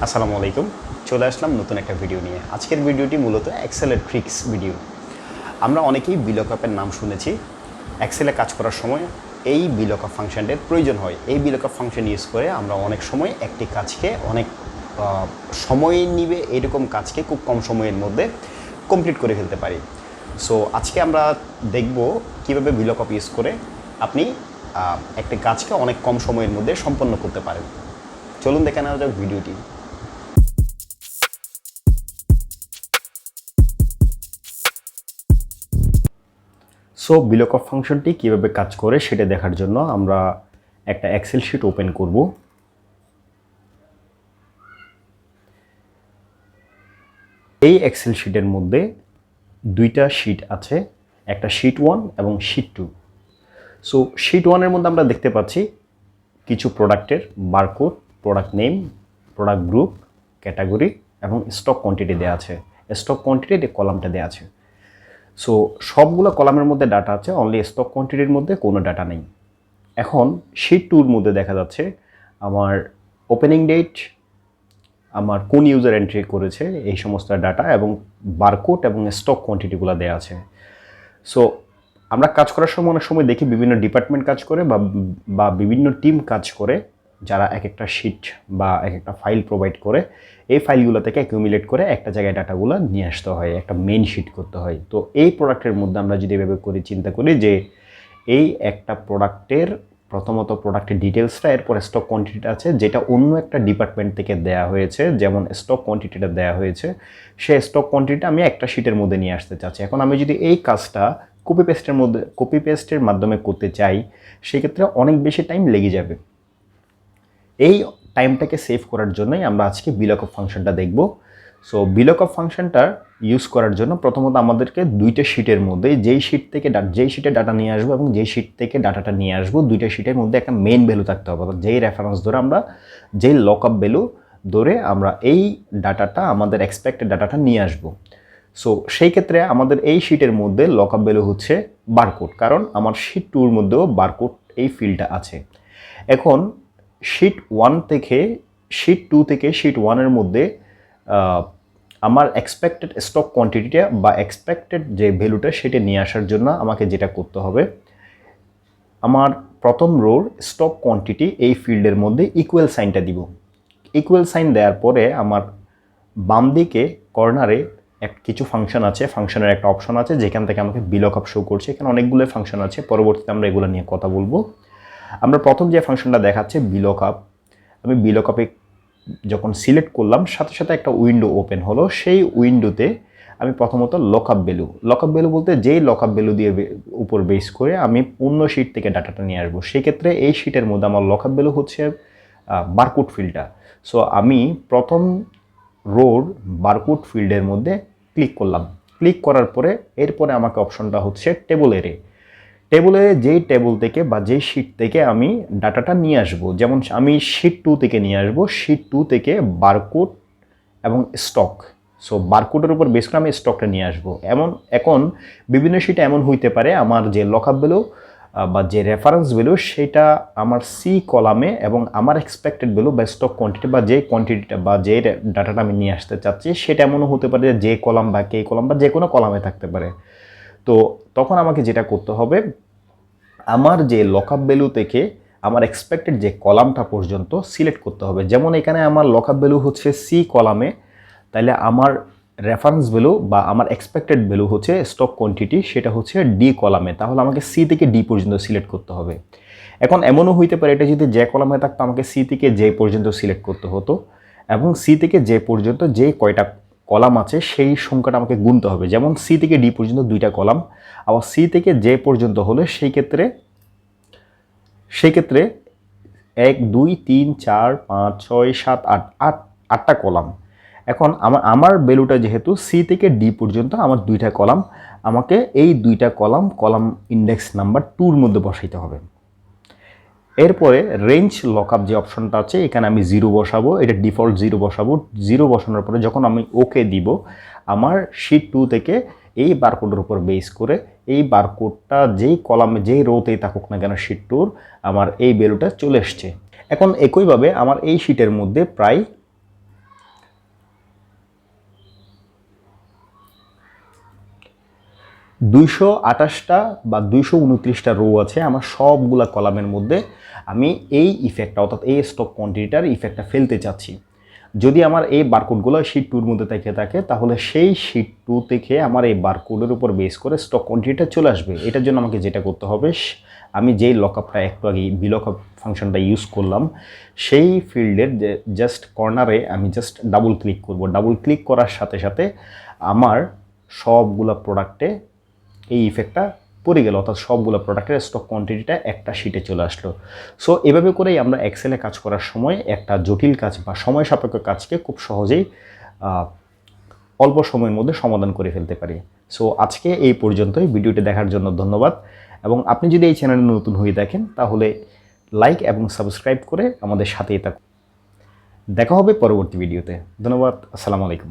আসসালামু আলাইকুম। চলে আসলাম নতুন একটা ভিডিও নিয়ে। আজকের ভিডিওটি মূলত এক্সেলের ট্রিক্স ভিডিও। আমরা অনেকেই VLOOKUP-এর নাম শুনেছি। এক্সেলে কাজ করার সময় এই VLOOKUP ফাংশনটির প্রয়োজন হয়। এই VLOOKUP ফাংশন ইউজ করে আমরা অনেক সময় একটি কাজকে অনেক সময় নিবে এরকম কাজকে খুব কম সময়ের মধ্যে কমপ্লিট করে ফেলতে পারি। সো আজকে আমরা দেখব কিভাবে VLOOKUP ইউজ করে আপনি একটি কাজকে অনেক কম সময়ের মধ্যে সম্পন্ন করতে পারেন। চলুন দেখে নেওয়া যাক ভিডিওটি। সো VLOOKUP ফাংশনটি কীভাবে কাজ করে সেটা দেখার জন্য আমরা একটা এক্সেল শিট ওপেন করব। এই এক্সেল শিটের মধ্যে দুইটা শিট আছে, একটা শিট 1 এবং শিট 2। সো শিট 1-এর মধ্যে আমরা দেখতে পাচ্ছি কিছু প্রোডাক্টের barcode, product name, product group, category এবং স্টক কোয়ান্টিটি দেওয়া আছে। স্টক কোয়ান্টিটি কলামটা দেওয়া আছে। সো সবগুলো কলামের মধ্যে ডাটা আছে, অনলি স্টক কোয়ান্টিটির মধ্যে কোনো ডাটা নেই। এখন শিট 2-র মধ্যে দেখা যাচ্ছে আমার ওপেনিং ডেট, আমার কোন ইউজার এন্ট্রি করেছে এই সমস্ত ডাটা এবং বারকোড এবং স্টক কোয়ান্টিটিগুলো দেওয়া আছে। সো আমরা কাজ করার সময় অনেক সময় দেখি বিভিন্ন ডিপার্টমেন্ট কাজ করে বা বিভিন্ন টিম কাজ করে, যারা এক একটা শিট বা এক একটা ফাইল প্রোভাইড করে। এই ফাইলগুলো থেকে অ্যাকিউমুলেট করে একটা জায়গায় ডাটাগুলো নিয়ে আসতে হয়, একটা মেইন শিট করতে হয়। তো এই প্রোডাক্টের মধ্যে আমরা যদি এভাবে করি, চিন্তা করি যে এই একটা প্রোডাক্টের প্রথমত প্রোডাক্টের ডিটেলসটা, এরপর স্টক কোয়ান্টিটিটা আছে যেটা অন্য একটা ডিপার্টমেন্ট থেকে দেয়া হয়েছে, যেমন স্টক কোয়ান্টিটিটা দেয়া হয়েছে, সেই স্টক কোয়ান্টিটিটা আমি একটা শিটের মধ্যে নিয়ে আসতে চাচ্ছি। এখন আমি যদি এই কাজটা কপি পেস্টের মাধ্যমে করতে চাই, সেক্ষেত্রে অনেক বেশি টাইম লেগে যাবে। এই টাইমটাকে সেভ করার জন্যই আমরা আজকে VLOOKUP ফাংশনটা দেখব। সো VLOOKUP ফাংশনটা ইউজ করার জন্য প্রথমত আমাদেরকে দুইটা শিটের মধ্যে যেই শিটে ডাটা নিয়ে আসবো এবং যেই শিট থেকে ডাটাটা নিয়ে আসবো, দুইটা শিটের মধ্যে একটা মেইন ভ্যালু থাকতে হবে। যেই রেফারেন্স ধরে আমরা যেই লকআপ ভ্যালু ধরে আমরা এই ডাটাটা, আমাদের এক্সপেক্টেড ডাটাটা নিয়ে আসবো। সো সেই ক্ষেত্রে আমাদের এই শিটের মধ্যে লকআপ ভ্যালু হচ্ছে বারকোড, কারণ আমার শিট 2-র মধ্যেও বারকোড এই ফিল্ডটা আছে। এখন শিট 1 থেকে শিট 2 থেকে শিট 1-এর মধ্যে আমার এক্সপেক্টেড স্টক কোয়ান্টিটিটা বা এক্সপেক্টেড যে ভ্যালুটা সেটা নিয়ে আসার জন্য আমাকে যেটা করতে হবে, আমার প্রথম রোর স্টক কোয়ান্টিটি এই ফিল্ডের মধ্যে ইকুয়াল সাইনটা দিব। ইকুয়াল সাইন দেওয়ার পরে আমার বাম দিকে কর্নারে কিছু ফাংশন আছে, ফাংশনের একটা অপশন আছে যেখান থেকে আমাকে VLOOKUP শো করছে। এখানে অনেকগুলো ফাংশন আছে, পরবর্তীতে আমরা এগুলো নিয়ে কথা বলবো। আমরা প্রথম যে ফাংশনটা দেখাচ্ছে VLOOKUP, আমি VLOOKUP-এ যখন সিলেক্ট করলাম সাথে সাথে একটা উইন্ডো ওপেন হলো। সেই উইন্ডোতে আমি প্রথমত লকআপ ভ্যালু বলতে যেই লকআপ ভ্যালু দিয়ে উপর বেস করে আমি অন্য শিট থেকে ডাটাটা নিয়ে আসবো। সেক্ষেত্রে এই শিটের মধ্যে আমার লকআপ ভ্যালু হচ্ছে বারকোড ফিল্ডটা। সো আমি প্রথম রোর বারকোড ফিল্ডের মধ্যে ক্লিক করলাম। ক্লিক করার পরে এরপরে আমাকে অপশনটা হচ্ছে টেবলের যেই টেবল থেকে বা যেই শিট থেকে আমি ডাটাটা নিয়ে আসবো, যেমন আমি শিট 2 থেকে নিয়ে আসবো, শিট 2 থেকে বারকোড এবং স্টক। সো বারকোডের উপর বেস করে আমি স্টকটা নিয়ে আসবো। এখন বিভিন্ন শিটে এমন হইতে পারে আমার যে লকআপ ভ্যালু বা যে রেফারেন্স ভ্যালু সেটা আমার সি কলামে এবং আমার এক্সপেক্টেড ভ্যালু বা স্টক কোয়ান্টিটি বা যে কোয়ান্টিটিটা বা যে ডাটাটা আমি নিয়ে আসতে চাচ্ছি সেটা এমনও হতে পারে যে কলাম বা কে কলাম বা যে কোনো কলামে থাকতে পারে। তো তখন আমাকে যেটা করতে হবে, আমার যে লকআপ ভ্যালু থেকে আমার এক্সপেক্টেড যে কলামটা পর্যন্ত সিলেক্ট করতে হবে। যেমন এখানে আমার লকআপ ভ্যালু হচ্ছে সি কলামে, তাহলে আমার রেফারেন্স ভ্যালু বা আমার এক্সপেক্টেড ভ্যালু হচ্ছে স্টক কোয়ান্টিটি, সেটা হচ্ছে ডি কলামে। তাহলে আমাকে সি থেকে ডি পর্যন্ত সিলেক্ট করতে হবে। এখন এমনও হইতে পারে এটা যদি যে কলামে থাকতো আমাকে সি থেকে জে পর্যন্ত সিলেক্ট করতে হতো, এবং সি থেকে জে পর্যন্ত যে কয়টা কলাম আছে সেই সংখ্যাটা আমাকে গুনতে হবে। যেমন সি থেকে ডি পর্যন্ত 2টা কলাম, আবার সি থেকে জে পর্যন্ত হলে সেই ক্ষেত্রে 1 2 3 4 5 6 7 8 8টা কলাম। এখন আমার ভ্যালুটা যেহেতু সি থেকে ডি পর্যন্ত আমার 2টা কলাম, আমাকে এই 2টা কলাম ইন্ডেক্স নাম্বার 2-র মধ্যে বসাইতে হবে। এরপরে রেঞ্জ লকআপ যে অপশনটা আছে এখানে আমি 0 বসাবো, এটা ডিফল্ট 0 বসাবো। 0 বসানোর পরে যখন আমি ওকে দিব, আমার শিট 2 থেকে এই বারকোডের উপর বেস করে এই বারকোডটা যেই কলামে যেই রোতেই থাকুক না কেন শিট 2-র, আমার এই ভ্যালুটা চলে এসছে। এখন একইভাবে আমার এই শিটের মধ্যে প্রায় 228টা বা 229টা রো আছে আমার সবগুলা কলামের মধ্যে। আমি এই ইফেক্টটা অর্থাৎ এই স্টক কোয়ান্টিটিটার ইফেক্টটা ফেলতে চাচ্ছি। যদি আমার এই বারকোডগুলো শিট 2 এর মধ্যে থাকে তাহলে সেই শিট 2 থেকে আমার এই বারকোডের উপর বেস করে স্টক কোয়ান্টিটিটা চলে আসবে। এটার জন্য আমাকে যেটা করতে হবে, আমি যেই লকআপটা একটু আগে VLOOKUP ফাংশনটা ইউজ করলাম, সেই ফিল্ডের যে জাস্ট কর্নারে আমি জাস্ট ডাবল ক্লিক করব। ডাবল ক্লিক করার সাথে সাথে আমার সবগুলা প্রোডাক্টে এই ইফেক্টটা পড়ে গেল, অর্থাৎ সবগুলো প্রোডাক্টের স্টক কোয়ান্টিটিটা একটা শিটে চলে আসলো। সো এভাবে করেই আমরা এক্সেলে কাজ করার সময় একটা জটিল কাজ বা সময় সাপেক্ষ কাজকে খুব সহজেই অল্প সময়ের মধ্যে সমাধান করে ফেলতে পারি। সো আজকে এই পর্যন্তই। ভিডিওটি দেখার জন্য ধন্যবাদ, এবং আপনি যদি এই চ্যানেলে নতুন হয়ে থাকেন তাহলে লাইক এবং সাবস্ক্রাইব করে আমাদের সাথেই থাকুন। দেখা হবে পরবর্তী ভিডিওতে। ধন্যবাদ। আসসালামু আলাইকুম।